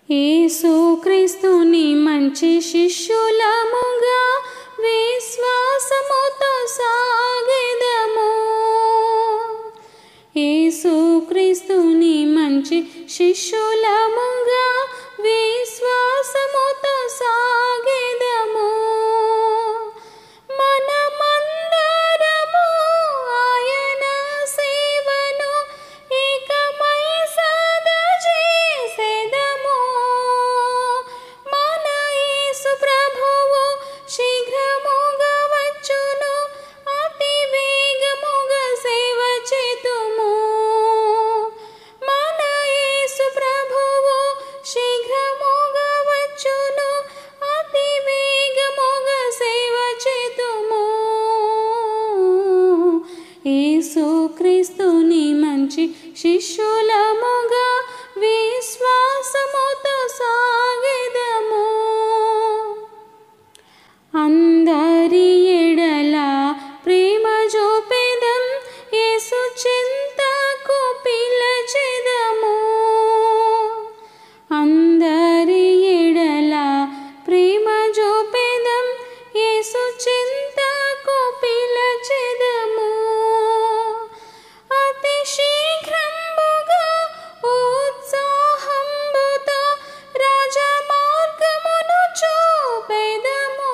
యేసుక్రీస్తుని మంచి శిష్యులముగా విశ్వాసముతో సాగెదము. యేసుక్రీస్తుని మంచి శిష్యులముగా విశ్వాసముతో సాగెదము. మనమందరము ఆయన సేవను ఏకమై సదా చేసెదము. మన యేసు ప్రభువు శీఘ్రముగా వచ్చును, అతి వేగముగా సేవ చేతుము. మన యేసు ప్రభువు శీఘ్రముగా వచ్చును, అతి వేగముగా సేవ చేతుము. యేసుక్రీస్తుని మంచి శిష్యులముగా విశ్వాసముతో సాగెదము. అందరి ఎడల ప్రేమ చూపెదం, యేసు చెంతకు పిలచెదము. అందరి ఎడల ప్రేమ చూపెదం, యేసు చెంతకు పిలచెదము. అతి శీఘ్రంబుగా ఉత్సాహంబుతో రాజమార్గమును చూపెదము.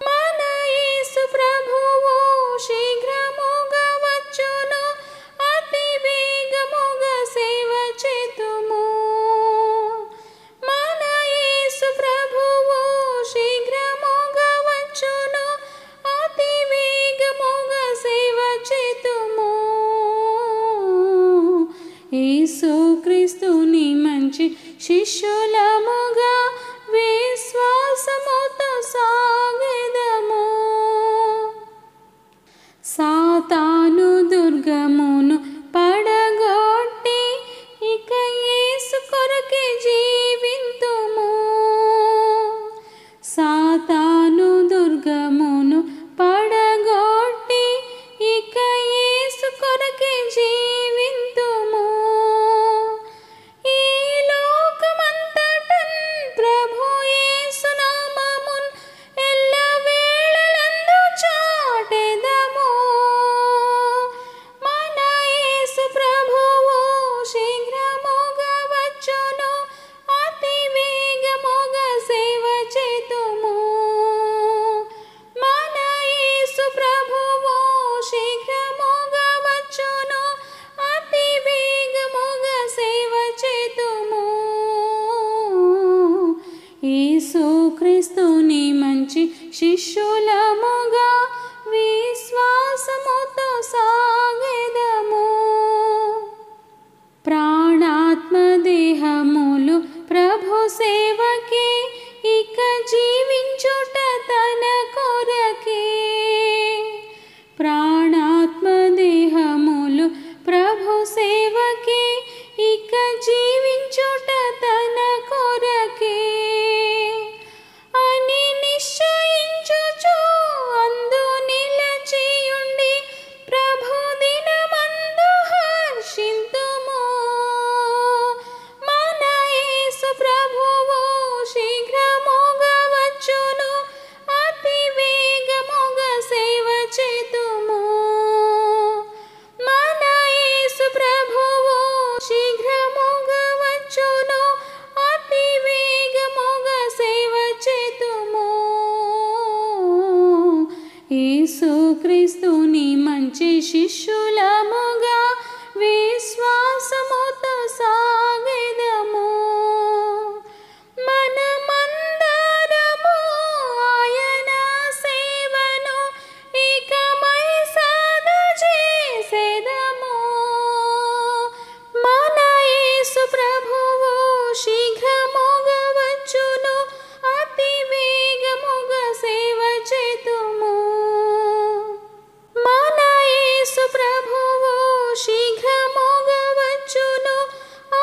మన యేసు ప్రభువు శీఘ్రముగా వచ్చును, అతి వేగముగా సేవ చేతుము. మన యేసు ప్రభువు శీఘ్రముగా వచ్చును, అతి వేగముగా సేవ చేతుము. యేసుక్రీస్తుని మంచి శిష్యులముగా విశ్వాసముతో సాగెదము. సాతాను దుర్గమును పడగొట్టి ఇక యేసు కొరకే జీవింతుము. సాతాను దుర్గమును పడగొట్టి ఇక యేసు కొరకే జీవింతుము. ఈ లోకమంతటన్ ప్రభు యేసు నామమున్ ఎల్లవేళలందు చాటెదము. మన యేసు ప్రభువు శీఘ్రముగా వచ్చును, అతి వేగముగా సేవ చేతుము. మన యేసు ప్రభువు శీఘ్రముగా వచ్చును, అతి వేగముగా సేవ చేతుము. యేసుక్రీస్తుని మంచి శిష్యులముగా విశ్వాసముతో సాగెదము. ప్రాణాత్మ దేహములు ప్రభు సేవకే, ఇక జీవించుట తన కొరకే. ప్రాణాత్మ దేహములు ప్రభు సేవకే, ఇక జీవించుట తన కొరకే అని నిశ్చయించుచు అందు నిలచియుండి ప్రభు దినమందు హర్షింతుము. మన యేసు ప్రభువు శీఘ్రముగా వచ్చును, అతి వేగముగా సేవ చేతుము. మన యేసు ప్రభువు శీఘ్రముగా వచ్చును, అతి వేగముగా సేవ చేతుము. యేసుక్రీస్తుని మంచి శిష్యులముగా విశ్వాసముతో సాగెదము. మనమందరము ఆయన సేవను ఏకమై సదా చేసెదము. మన యేసు ప్రభువు శీఘ్రముగా వచ్చును, అతి వేగముగా సేవ చేతుము. మన యేసు ప్రభువు శీఘ్రముగా వచ్చును,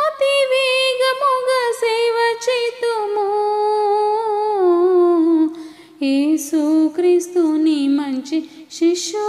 అతి వేగముగా సేవ చేతుము. యేసుక్రీస్తుని మంచి శిష్యు